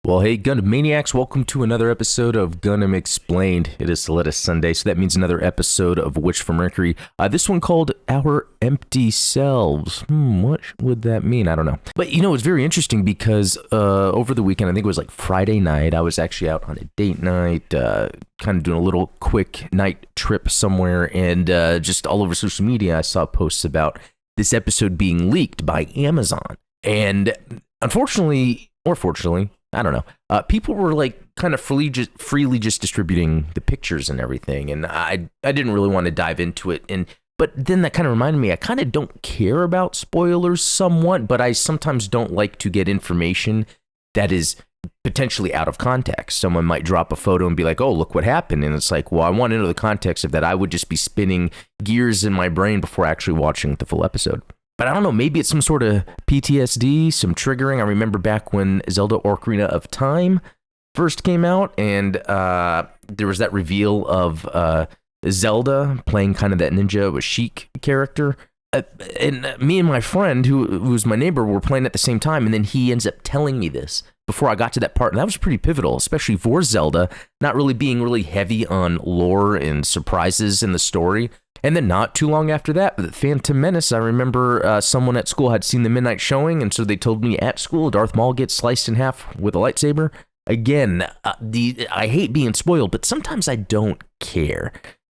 Well, hey, Gundam Maniacs, welcome to another episode of Gundam Explained. It is Let Us Sunday, so that means another episode of Witch from Mercury. This one called Our Empty Selves. What would that mean? I don't know. But, it's very interesting because over the weekend, I think it was like Friday night, I was actually out on a date night, kind of doing a little quick night trip somewhere, and just all over social media, I saw posts about this episode being leaked by Amazon. And unfortunately, or fortunately, I don't know. People were like kind of freely just distributing the pictures and everything, and I didn't really want to dive into it. But then that kind of reminded me, I kind of don't care about spoilers somewhat, but I sometimes don't like to get information that is potentially out of context. Someone might drop a photo and be like, "Oh, look what happened," and it's like, well, I want to know the context of that. I would just be spinning gears in my brain before actually watching the full episode. But I don't know, maybe it's some sort of PTSD, some triggering. I remember back when Zelda Ocarina of Time first came out, and there was that reveal of Zelda playing kind of that ninja Sheik character. And me and my friend, who was my neighbor, were playing at the same time, and then he ends up telling me this before I got to that part. And that was pretty pivotal, especially for Zelda, not really being really heavy on lore and surprises in the story. And then not too long after that, the Phantom Menace, I remember someone at school had seen the midnight showing, and so they told me at school Darth Maul gets sliced in half with a lightsaber. Again, I hate being spoiled, but sometimes I don't care.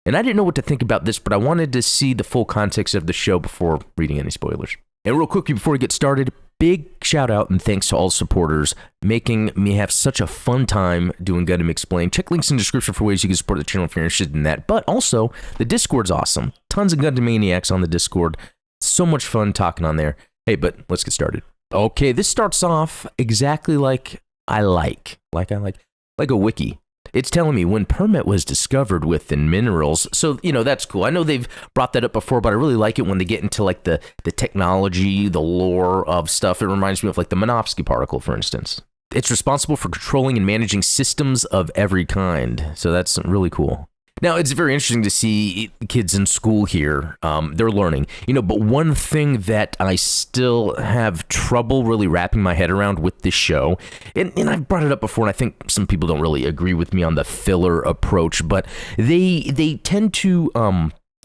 And I didn't know what to think about this, but I wanted to see the full context of the show before reading any spoilers. And real quickly before we get started, big shout out and thanks to all supporters making me have such a fun time doing Gundam Explained. Check links in the description for ways you can support the channel if you're interested in that. But also, the Discord's awesome. Tons of Gundam Maniacs on the Discord. So much fun talking on there. Hey, but let's get started. Okay, this starts off exactly like I like a wiki. It's telling me when permit was discovered within minerals. So, that's cool. I know they've brought that up before, but I really like it when they get into like the technology, the lore of stuff. It reminds me of like the Minovsky particle, for instance. It's responsible for controlling and managing systems of every kind. So that's really cool. Now, it's very interesting to see kids in school here. They're learning, but one thing that I still have trouble really wrapping my head around with this show, and I've brought it up before, and I think some people don't really agree with me on the filler approach, but they tend to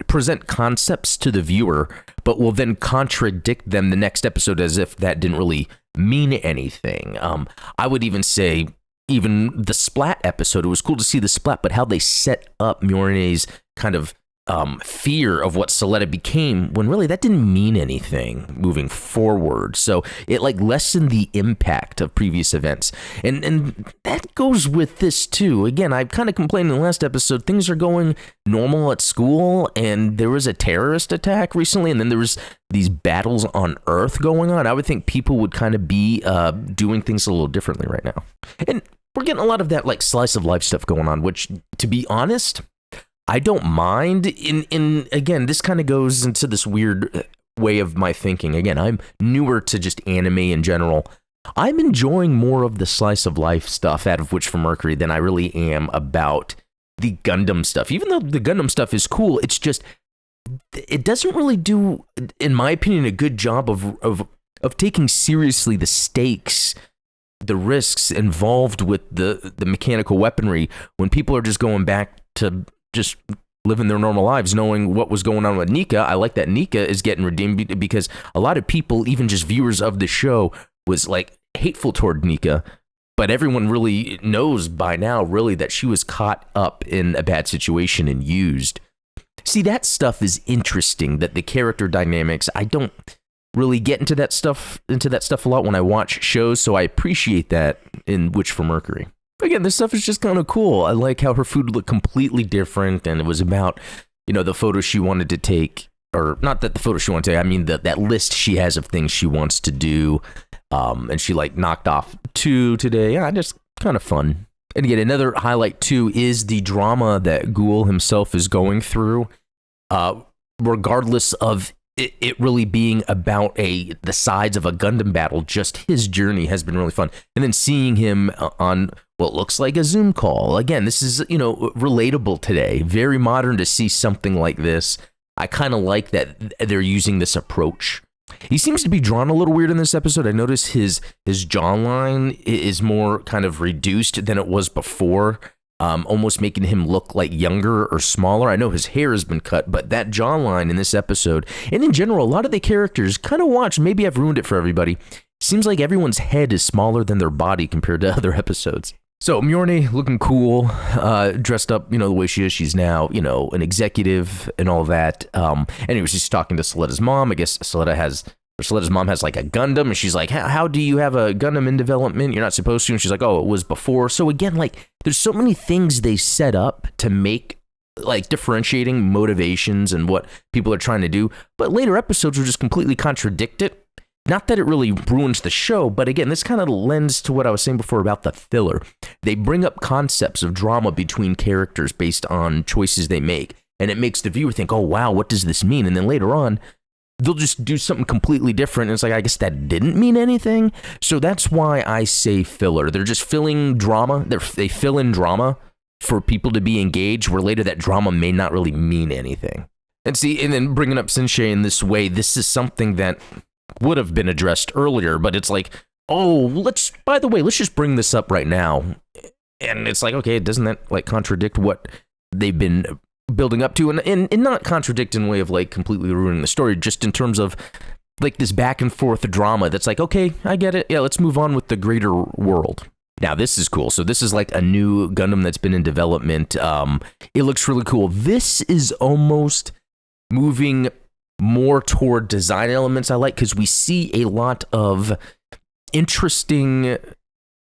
present concepts to the viewer, but will then contradict them the next episode as if that didn't really mean anything. I would even say, even the Splat episode, it was cool to see the Splat, but how they set up Mjolnir's kind of fear of what Soletta became, when really that didn't mean anything moving forward. So it like lessened the impact of previous events. And that goes with this too. Again, I kind of complained in the last episode, things are going normal at school, and there was a terrorist attack recently, and then there was these battles on Earth going on. I would think people would kind of be doing things a little differently right now. And we're getting a lot of that like slice of life stuff going on, which, to be honest, I don't mind. In again, this kind of goes into this weird way of my thinking. Again, I'm newer to just anime in general. I'm enjoying more of the slice of life stuff out of Witch from Mercury than I really am about the Gundam stuff. Even though the Gundam stuff is cool, it's just, it doesn't really do, in my opinion, a good job of taking seriously the stakes, the risks involved with the mechanical weaponry, when people are just going back to just living their normal lives, knowing what was going on with Nika. I like that Nika is getting redeemed, because a lot of people, even just viewers of the show, was like hateful toward Nika, but everyone really knows by now really that she was caught up in a bad situation and used. See, that stuff is interesting, that the character dynamics, I don't really get into that stuff a lot when I watch shows, so I appreciate that in Witch from Mercury. Again, this stuff is just kind of cool. I like how her food looked completely different, and it was about, the photo she wanted to take, or not that the photo she wanted to take, I mean that list she has of things she wants to do, and she like knocked off 2 today. Yeah, just kind of fun. And again, another highlight too is the drama that Ghoul himself is going through, regardless of it really being about the sides of a Gundam battle. Just his journey has been really fun. And then seeing him on what looks like a Zoom call. Again, this is, relatable today. Very modern to see something like this. I kind of like that they're using this approach He seems to be drawn a little weird in this episode. I notice his jawline is more kind of reduced than it was before, almost making him look like younger or smaller. I know his hair has been cut, but that jawline in this episode, and in general, a lot of the characters kind of watch, maybe I've ruined it for everybody, seems like everyone's head is smaller than their body compared to other episodes. So Mjolnir looking cool, dressed up, the way she is. She's now, an executive and all that. Anyway, she's talking to Soletta's mom. I guess Soletta's mom has like a Gundam, and she's like, how do you have a Gundam in development? You're not supposed to. And she's like, oh, it was before. So again, like, there's so many things they set up to make, like, differentiating motivations and what people are trying to do. But later episodes will just completely contradict it. Not that it really ruins the show, but again, this kind of lends to what I was saying before about the filler. They bring up concepts of drama between characters based on choices they make, and it makes the viewer think, oh, wow, what does this mean? And then later on, they'll just do something completely different, and it's like, I guess that didn't mean anything. So that's why I say filler. They're just filling drama. They fill in drama for people to be engaged, where later that drama may not really mean anything. And see, and then bringing up Sensei in this way, this is something that would have been addressed earlier, but it's like, oh, let's just bring this up right now. And it's like, okay, doesn't that like contradict what they've been building up to? And not contradict in a way of like completely ruining the story, just in terms of like this back and forth drama that's like, okay, I get it. Yeah, let's move on with the greater world. Now, this is cool. So this is like a new Gundam that's been in development. It looks really cool. This is almost moving more toward design elements I like, because we see a lot of interesting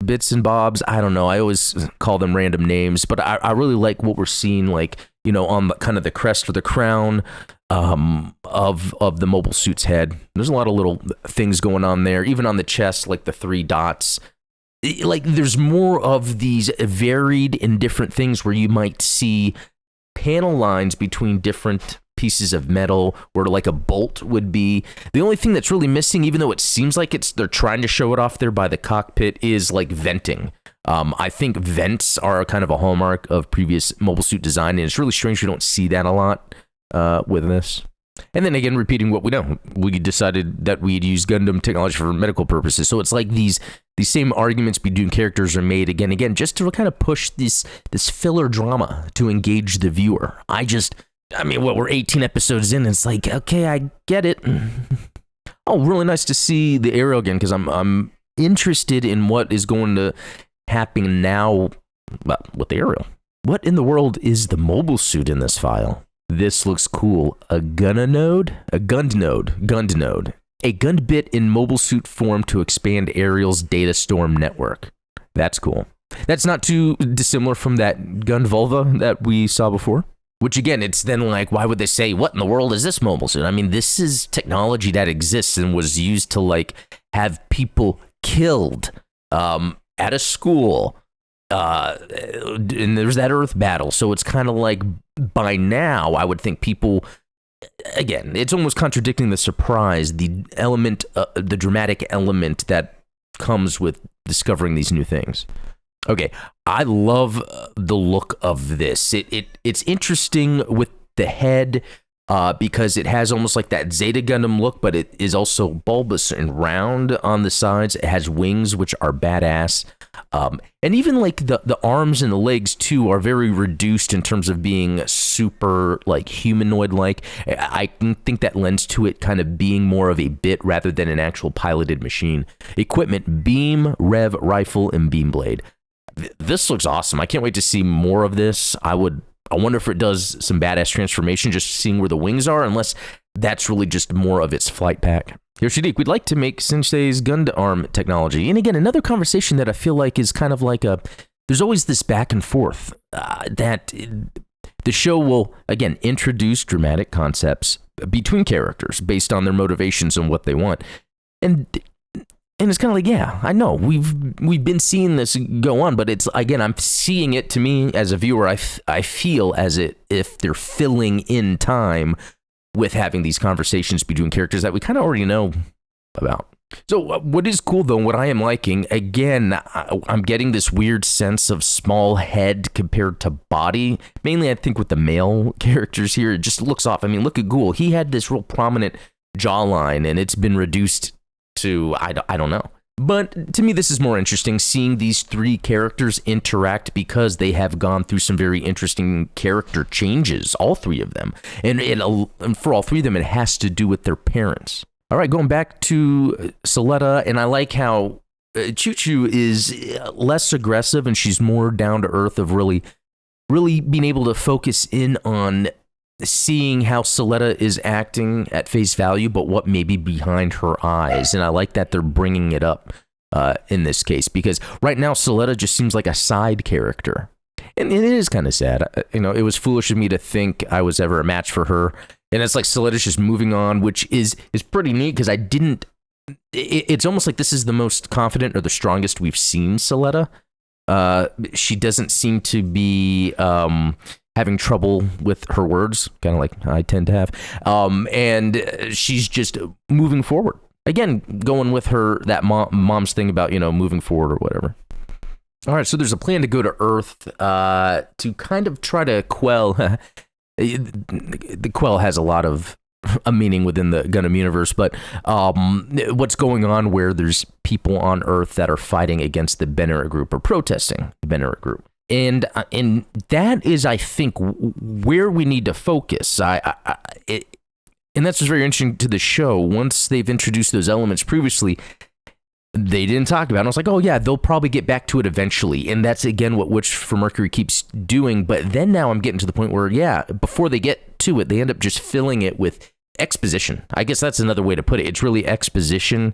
bits and bobs. I don't know. I always call them random names, but I really like what we're seeing, like, on the kind of the crest or the crown of the mobile suit's head. There's a lot of little things going on there, even on the chest, like the 3 dots. Like, there's more of these varied and different things where you might see panel lines between different pieces of metal, where like a bolt would be. The only thing that's really missing, even though it seems like they're trying to show it off there by the cockpit, is like venting. I think vents are kind of a hallmark of previous mobile suit design, and it's really strange we don't see that a lot with this. And then again, repeating what we know, we decided that we'd use Gundam technology for medical purposes. So it's like these same arguments between characters are made again, just to kind of push this filler drama to engage the viewer. We're 18 episodes in, and it's like, okay, I get it. Oh, really nice to see the aerial again, because I'm interested in what is going to happen now with the aerial. What in the world is the mobile suit in this file? This looks cool. A Gund node. A Gund bit in mobile suit form to expand Ariel's data storm network. That's cool. That's not too dissimilar from that Gund vulva that we saw before. Which again, it's then like, why would they say, what in the world is this mobile suit? I mean, this is technology that exists and was used to like have people killed at a school. And there's that Earth battle. So it's kind of like, by now, I would think people, again, it's almost contradicting the surprise, the element, the dramatic element that comes with discovering these new things. Okay, I love the look of this. It's interesting with the head because it has almost like that Zeta Gundam look, but it is also bulbous and round on the sides. It has wings, which are badass. And even like the arms and the legs too are very reduced in terms of being super like humanoid-like. I think that lends to it kind of being more of a bit rather than an actual piloted machine. Equipment: beam, rev, rifle, and beam blade. This looks awesome. I can't wait to see more of this. I wonder if it does some badass transformation, just seeing where the wings are, unless that's really just more of its flight pack. Here, Shadiq, we'd like to make Sensei's Gundam technology. And again, another conversation that I feel like is kind of like there's always this back and forth that the show will, again, introduce dramatic concepts between characters based on their motivations and what they want. And it's kind of like, yeah, I know we've been seeing this go on, but it's, again, I'm seeing it, to me as a viewer, I feel as if they're filling in time with having these conversations between characters that we kind of already know about. So what is cool though, what I am liking, again, I'm getting this weird sense of small head compared to body. Mainly I think with the male characters here, it just looks off. I mean, look at Ghoul. He had this real prominent jawline, and it's been reduced to, I don't know. But to me, this is more interesting, seeing these three characters interact, because they have gone through some very interesting character changes, all three of them. And for all three of them, it has to do with their parents. All right, going back to Suletta, and I like how Choo-Choo is less aggressive, and she's more down to earth, of really being able to focus in on seeing how Suletta is acting at face value, but what may be behind her eyes. And I like that they're bringing it up in this case, because right now Suletta just seems like a side character. And it is kind of sad. It was foolish of me to think I was ever a match for her. And it's like Suletta's just moving on, which is pretty neat, because it's almost like this is the most confident or the strongest we've seen Suletta. She doesn't seem to be having trouble with her words, kind of like I tend to have. And she's just moving forward. Again, going with that mom's thing about, moving forward or whatever. All right, so there's a plan to go to Earth to kind of try to quell. The quell has a lot of a meaning within the Gundam universe, but what's going on where there's people on Earth that are fighting against the Benneret group, or protesting the Benneret group. And that is, I think, where we need to focus. And that's what's very interesting to the show. Once they've introduced those elements previously, they didn't talk about it. I was like, oh yeah, they'll probably get back to it eventually. And that's, again, what Witch from Mercury keeps doing. But then now I'm getting to the point where, yeah, before they get to it, they end up just filling it with exposition. I guess that's another way to put it. It's really exposition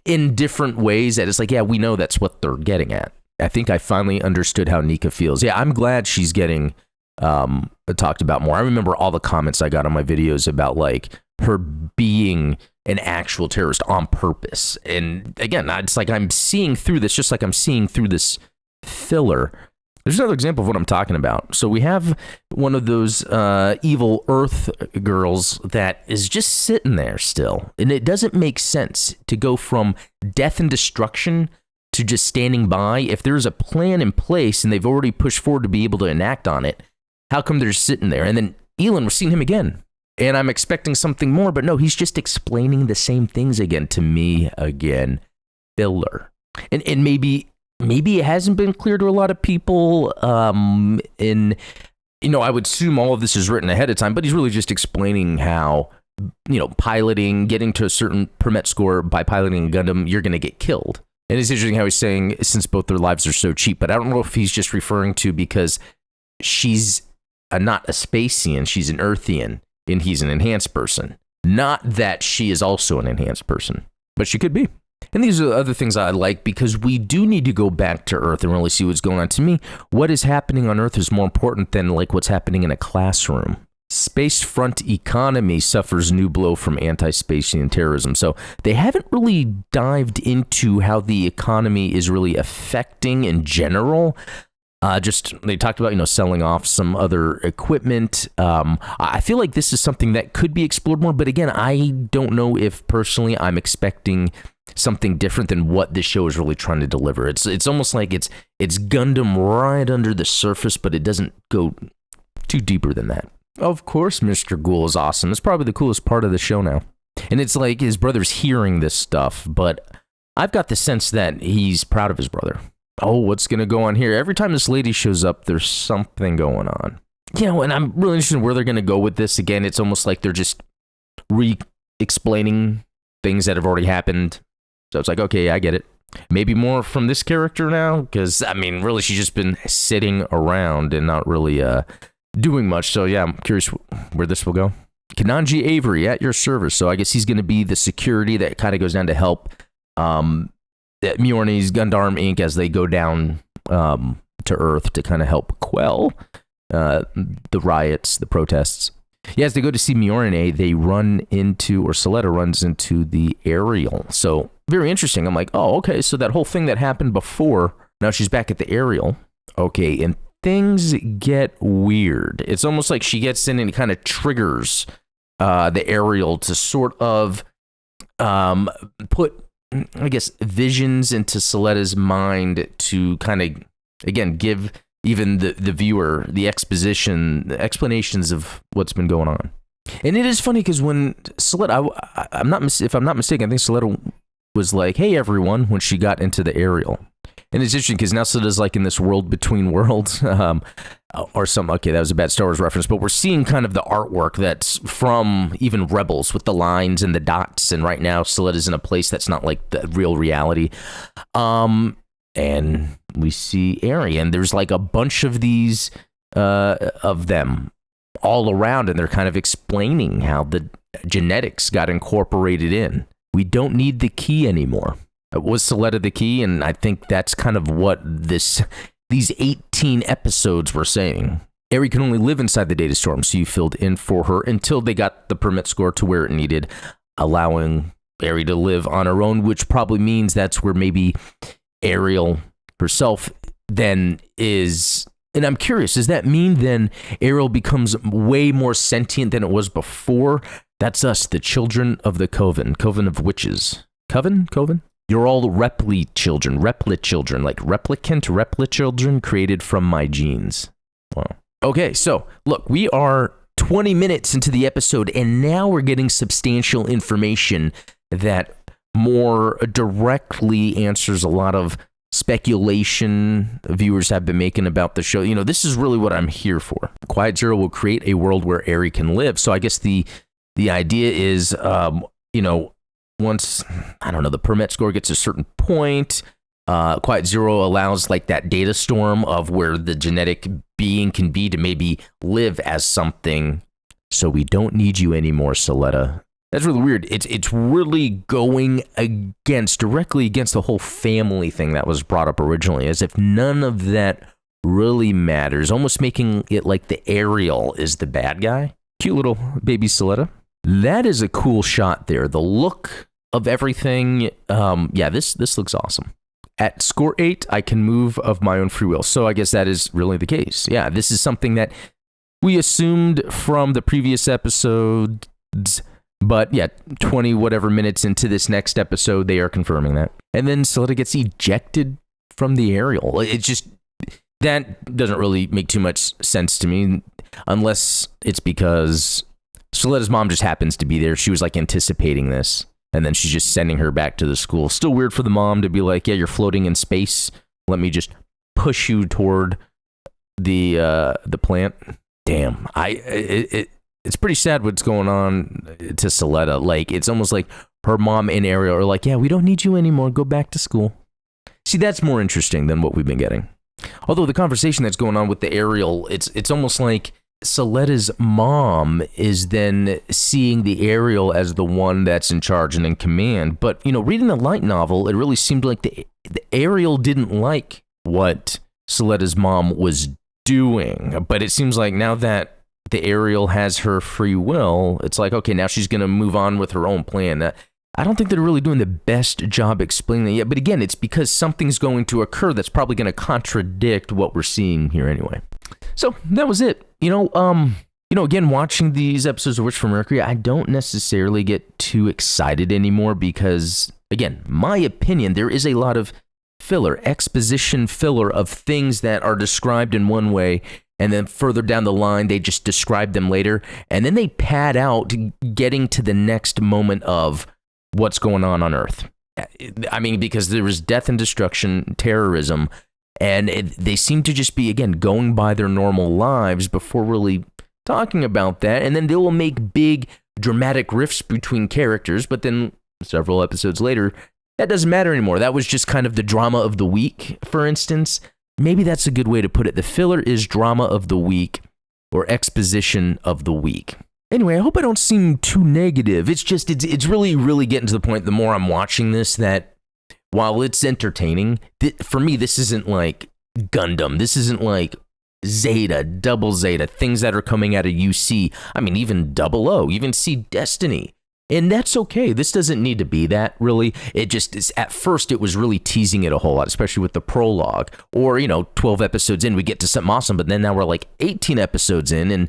in different ways that it's like, yeah, we know that's what they're getting at. I think I finally understood how Nika feels. Yeah, I'm glad she's getting talked about more. I remember all the comments I got on my videos about like her being an actual terrorist on purpose. And again, it's like I'm seeing through this, just like I'm seeing through this filler. There's another example of what I'm talking about. So we have one of those evil Earth girls that is just sitting there still. And it doesn't make sense to go from death and destruction to just standing by. If there's a plan in place and they've already pushed forward to be able to enact on it, how come they're just sitting there? And then Elon, we're seeing him again. And I'm expecting something more, but no, he's just explaining the same things again to me again. Filler. And maybe it hasn't been clear to a lot of people. I would assume all of this is written ahead of time, but he's really just explaining how, piloting, getting to a certain permit score by piloting a Gundam, you're going to get killed. And it's interesting how he's saying, since both their lives are so cheap, but I don't know if he's just referring to because she's not a Spacian, she's an Earthian, and he's an enhanced person. Not that she is also an enhanced person, but she could be. And these are the other things I like, because we do need to go back to Earth and really see what's going on. To me, what is happening on Earth is more important than like what's happening in a classroom. Space front economy suffers new blow from anti-Spacian terrorism. So they haven't really dived into how the economy is really affecting in general. They talked about, selling off some other equipment. I feel like this is something that could be explored more. But again, I don't know if personally I'm expecting something different than what this show is really trying to deliver. It's almost like it's Gundam right under the surface, but it doesn't go too deeper than that. Of course, Mr. Ghoul is awesome. It's probably the coolest part of the show now. And it's like his brother's hearing this stuff, but I've got the sense that he's proud of his brother. Oh, what's going to go on here? Every time this lady shows up, there's something going on. And I'm really interested in where they're going to go with this. Again, it's almost like they're just re-explaining things that have already happened. So it's like, okay, I get it. Maybe more from this character now, because, really, she's just been sitting around and not really doing much. So, yeah, I'm curious where this will go. Kananji Avery at your service. So I guess he's going to be the security that kind of goes down to help Mjolnir's Gundam Inc. as they go down to Earth to kind of help quell the riots, the protests. Yeah, as they go to see Mjolnir, they run into, or Suletta runs into the Ariel. So very interesting. I'm like, oh, okay, so that whole thing that happened before, now she's back at the Ariel. Okay, and things get weird. It's almost like she gets in and kind of triggers the Ariel to sort of put, I guess, visions into Suletta's mind to kind of, again, give even the viewer the explanations of what's been going on. And it is funny because when Soletta, if I'm not mistaken, I think Soletta was like, "Hey everyone," when she got into the aerial. And it's interesting because now Soletta's like in this world between worlds, or something. Okay, that was a bad Star Wars reference, but we're seeing kind of the artwork that's from even Rebels with the lines and the dots. And right now, Soletta's in a place that's not like the real reality. And we see Ari, and there's like a bunch of these of them all around, and they're kind of explaining how the genetics got incorporated in. We don't need the key anymore. Was Soletta the key? And I think that's kind of what these 18 episodes were saying. Ari can only live inside the data storm, so you filled in for her until they got the permit score to where it needed, allowing Ari to live on her own, which probably means that's where maybe Ariel herself then is. And I'm curious, does that mean then Ariel becomes way more sentient than it was before? That's us, the children of the Coven of witches. Coven? You're all repli children, like replicant children created from my genes. Wow. Okay, so look, we are 20 minutes into the episode, and now we're getting substantial information that more directly answers a lot of speculation viewers have been making about the show. You know, this is really what I'm here for. Quiet Zero will create a world where Ari can live. So I guess the idea is, once, I don't know, the permit score gets a certain point, Quiet Zero allows like that data storm of where the genetic being can be to maybe live as something. So we don't need you anymore, Soletta. That's really weird. It's really going directly against the whole family thing that was brought up originally, as if none of that really matters, almost making it like the Ariel is the bad guy. Cute little baby Soletta. That is a cool shot there. The look of everything. This looks awesome. At score 8, I can move of my own free will. So I guess that is really the case. Yeah, this is something that we assumed from the previous episodes, but yeah, 20 whatever minutes into this next episode, they are confirming that. And then Soletta gets ejected from the aerial. It's just, that doesn't really make too much sense to me, unless it's because Soletta's mom just happens to be there. She was like anticipating this, and then she's just sending her back to the school. Still weird for the mom to be like, yeah, you're floating in space. Let me just push you toward the plant. Damn, it's pretty sad what's going on to Soletta. Like, it's almost like her mom and Ariel are like, yeah, we don't need you anymore. Go back to school. See, that's more interesting than what we've been getting. Although the conversation that's going on with the Ariel, it's almost like Soletta's mom is then seeing the Ariel as the one that's in charge and in command. But, reading the light novel, it really seemed like the Ariel didn't like what Soletta's mom was doing. But it seems like now that the Ariel has her free will, it's like, okay, now she's going to move on with her own plan. I don't think they're really doing the best job explaining it yet. But again, it's because something's going to occur that's probably going to contradict what we're seeing here anyway. So that was it. Again, watching these episodes of Witch from Mercury, I don't necessarily get too excited anymore because, again, my opinion, there is a lot of exposition filler of things that are described in one way, and then further down the line, they just describe them later, and then they pad out getting to the next moment of what's going on Earth. I mean, because there was death and destruction, terrorism, and they seem to just be, again, going by their normal lives before really talking about that. And then they will make big dramatic rifts between characters, but then several episodes later, that doesn't matter anymore. That was just kind of the drama of the week, for instance. Maybe that's a good way to put it. The filler is drama of the week or exposition of the week. Anyway, I hope I don't seem too negative. It's just, it's really, really getting to the point the more I'm watching this that while it's entertaining, for me, this isn't like Gundam. This isn't like Zeta, Double Zeta, things that are coming out of UC. I mean, even Double O, even see Destiny. And that's okay. This doesn't need to be that, really. It just is, at first, it was really teasing it a whole lot, especially with the prologue. Or, 12 episodes in, we get to something awesome, but then now we're like 18 episodes in, and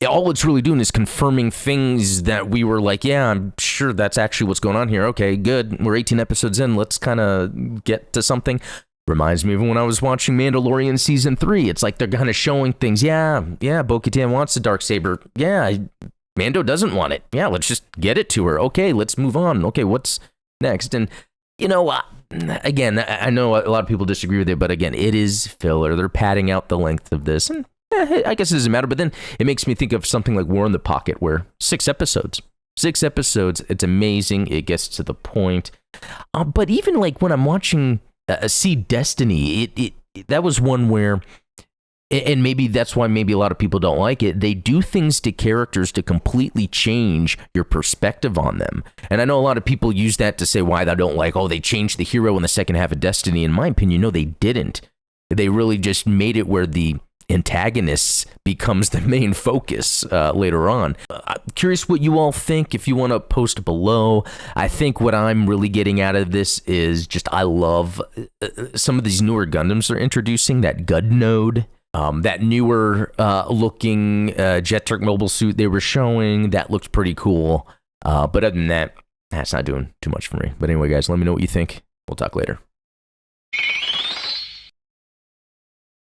all it's really doing is confirming things that we were like, yeah, I'm sure that's actually what's going on here. Okay, good. We're 18 episodes in. Let's kind of get to something. Reminds me of when I was watching Mandalorian Season 3. It's like they're kind of showing things. Yeah, Bo-Katan wants the Darksaber. Yeah, Mando doesn't want it. Yeah, let's just get it to her. Okay, let's move on. Okay, what's next? And, again, I know a lot of people disagree with it, but again, it is filler. They're padding out the length of this, and I guess it doesn't matter. But then it makes me think of something like War in the Pocket, where 6 episodes. 6 episodes, it's amazing. It gets to the point. But even like when I'm watching See Destiny, that was one where, and maybe that's why maybe a lot of people don't like it, they do things to characters to completely change your perspective on them. And I know a lot of people use that to say why they don't like, they changed the hero in the second half of Destiny. In my opinion, no, they didn't. They really just made it where the antagonist becomes the main focus later on. I'm curious what you all think. If you want to post below, I think what I'm really getting out of this is just I love some of these newer Gundams they're introducing, that Gud node. That newer looking Jet mobile suit they were showing, that looked pretty cool. But other than that, that's not doing too much for me. But anyway, guys, let me know what you think. We'll talk later.